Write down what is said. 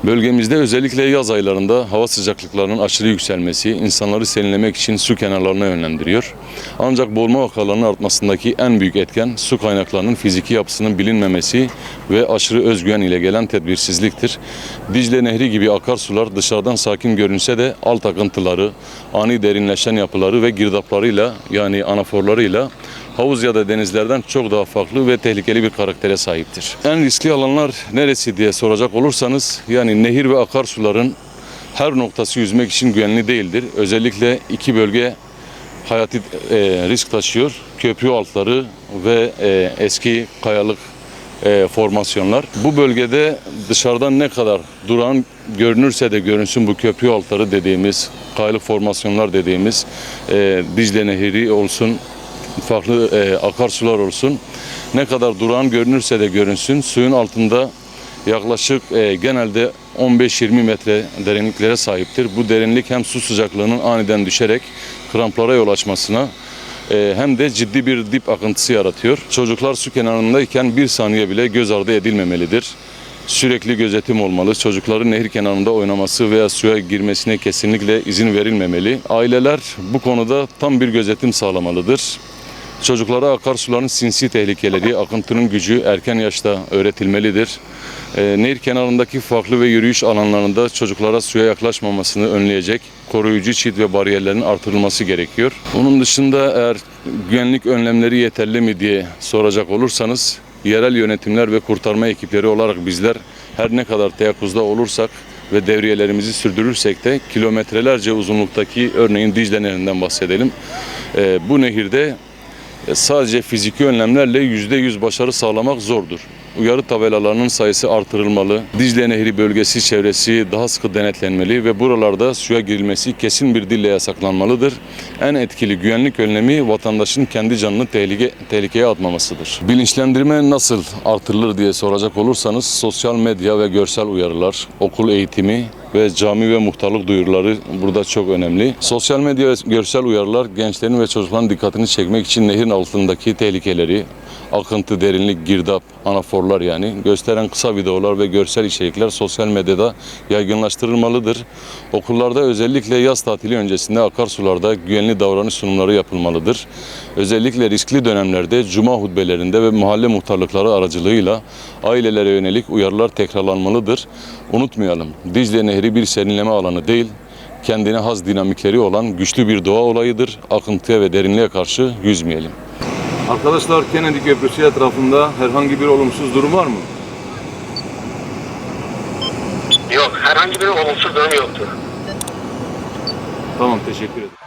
Bölgemizde özellikle yaz aylarında hava sıcaklıklarının aşırı yükselmesi insanları serinlemek için su kenarlarına yönlendiriyor. Ancak boğulma vakalarının artmasındaki en büyük etken su kaynaklarının fiziki yapısının bilinmemesi ve aşırı özgüven ile gelen tedbirsizliktir. Dicle Nehri gibi akarsular dışarıdan sakin görünse de alt akıntıları, ani derinleşen yapıları ve girdaplarıyla yani anaforlarıyla havuz ya da denizlerden çok daha farklı ve tehlikeli bir karaktere sahiptir. En riskli alanlar neresi diye soracak olursanız, yani nehir ve akarsuların her noktası yüzmek için güvenli değildir. Özellikle iki bölge hayati risk taşıyor. Köprü altları ve eski kayalık formasyonlar. Bu bölgede dışarıdan ne kadar durağan görünürse de görünsün bu köprü altları dediğimiz, kayalık formasyonlar dediğimiz Dicle Nehri olsun, farklı akarsular olsun, ne kadar durağan görünürse de görünsün, suyun altında yaklaşık genelde 15-20 metre derinliklere sahiptir. Bu derinlik hem su sıcaklığının aniden düşerek kramplara yol açmasına hem de ciddi bir dip akıntısı yaratıyor. Çocuklar su kenarındayken bir saniye bile göz ardı edilmemelidir. Sürekli gözetim olmalı. Çocukların nehir kenarında oynaması veya suya girmesine kesinlikle izin verilmemeli. Aileler bu konuda tam bir gözetim sağlamalıdır. Çocuklara akarsuların sinsi tehlikeleri, akıntının gücü erken yaşta öğretilmelidir. Nehir kenarındaki farklı ve yürüyüş alanlarında çocuklara suya yaklaşmamasını önleyecek koruyucu çit ve bariyerlerin artırılması gerekiyor. Onun dışında eğer güvenlik önlemleri yeterli mi diye soracak olursanız, yerel yönetimler ve kurtarma ekipleri olarak bizler her ne kadar teyakkuzda olursak ve devriyelerimizi sürdürürsek de kilometrelerce uzunluktaki örneğin Dicle Nehri'nden bahsedelim. Bu nehirde sadece fiziki önlemlerle %100 başarı sağlamak zordur. Uyarı tabelalarının sayısı artırılmalı, Dicle Nehri bölgesi çevresi daha sıkı denetlenmeli ve buralarda suya girilmesi kesin bir dille yasaklanmalıdır. En etkili güvenlik önlemi vatandaşın kendi canını tehlikeye atmamasıdır. Bilinçlendirme nasıl artırılır diye soracak olursanız, sosyal medya ve görsel uyarılar, okul eğitimi ve cami ve muhtarlık duyuruları burada çok önemli. Sosyal medya ve görsel uyarılar gençlerin ve çocukların dikkatini çekmek için nehrin altındaki tehlikeleri, akıntı, derinlik, girdap, anaforlar yani gösteren kısa videolar ve görsel içerikler sosyal medyada yaygınlaştırılmalıdır. Okullarda özellikle yaz tatili öncesinde akarsularda güvenli davranış sunumları yapılmalıdır. Özellikle riskli dönemlerde cuma hutbelerinde ve mahalle muhtarlıkları aracılığıyla ailelere yönelik uyarılar tekrarlanmalıdır. Unutmayalım, Dicle Nehri bir serinleme alanı değil, kendine has dinamikleri olan güçlü bir doğa olayıdır. Akıntıya ve derinliğe karşı yüzmeyelim. Arkadaşlar, Kennedy Köprüsü etrafında herhangi bir olumsuz durum var mı? Yok, herhangi bir olumsuz durum yoktur. Tamam, teşekkür ederim.